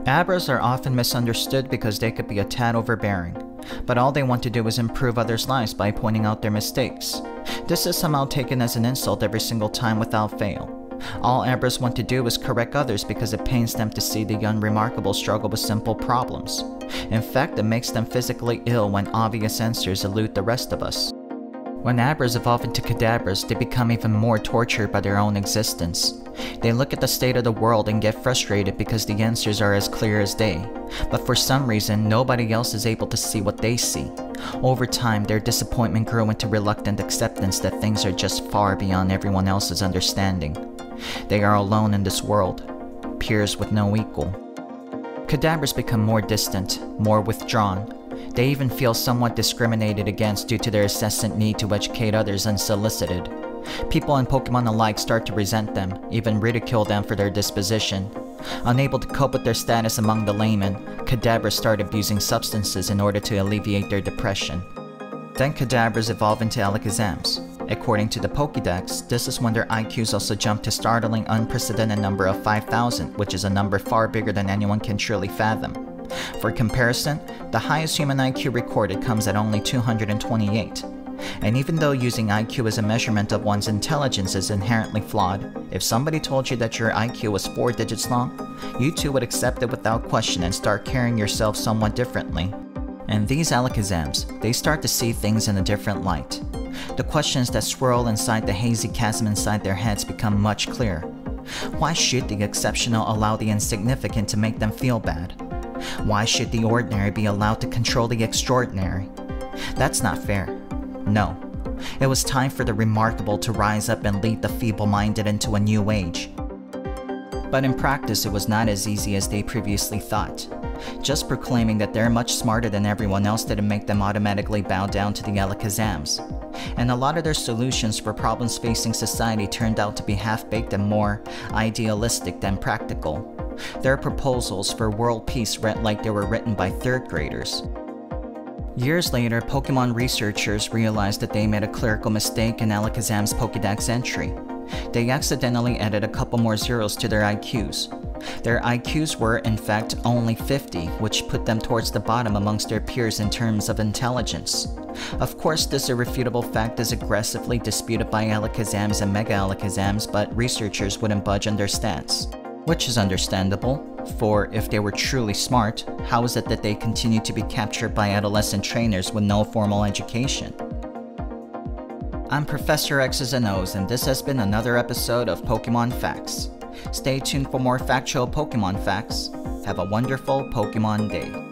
Abras are often misunderstood because they could be a tad overbearing, but all they want to do is improve others' lives by pointing out their mistakes. This is somehow taken as an insult every single time without fail. All Abras want to do is correct others because it pains them to see the unremarkable struggle with simple problems. In fact, it makes them physically ill when obvious answers elude the rest of us. When Abras evolve into kadabras, they become even more tortured by their own existence. They look at the state of the world and get frustrated because the answers are as clear as day, but for some reason, nobody else is able to see what they see. Over time, their disappointment grew into reluctant acceptance that things are just far beyond everyone else's understanding. They are alone in this world, peers with no equal. Kadabras become more distant, more withdrawn. They even feel somewhat discriminated against due to their incessant need to educate others unsolicited. People and Pokemon alike start to resent them, even ridicule them for their disposition. Unable to cope with their status among the laymen, Kadabras start abusing substances in order to alleviate their depression. Then Kadabras evolve into alakazams. According to the pokedex, this is when their IQs also jump to startling unprecedented number of 5,000, which is a number far bigger than anyone can truly fathom. For comparison, the highest human IQ recorded comes at only 228. And even though using IQ as a measurement of one's intelligence is inherently flawed, if somebody told you that your IQ was 4 digits long, you too would accept it without question and start carrying yourself somewhat differently. And these alakazams, they start to see things in a different light. The questions that swirl inside the hazy chasm inside their heads become much clearer. Why should the exceptional allow the insignificant to make them feel bad? Why should the ordinary be allowed to control the extraordinary? That's not fair. No. It was time for the remarkable to rise up and lead the feeble-minded into a new age. But in practice, it was not as easy as they previously thought. Just proclaiming that they're much smarter than everyone else didn't make them automatically bow down to the alakazams. And a lot of their solutions for problems facing society turned out to be half-baked and more idealistic than practical. Their proposals for world peace read like they were written by third graders. Years later, Pokemon researchers realized that they made a clerical mistake in Alakazam's Pokedex entry. They accidentally added a couple more zeros to their IQs. Their IQs were, in fact, only 50, which put them towards the bottom amongst their peers in terms of intelligence. Of course, this irrefutable fact is aggressively disputed by Alakazams and Mega Alakazams, but researchers wouldn't budge on their stance. Which is understandable, for if they were truly smart, how is it that they continue to be captured by adolescent trainers with no formal education? I'm Professor X's and O's, and this has been another episode of Pokemon Facts. Stay tuned for more factual Pokemon facts. Have a wonderful Pokemon day.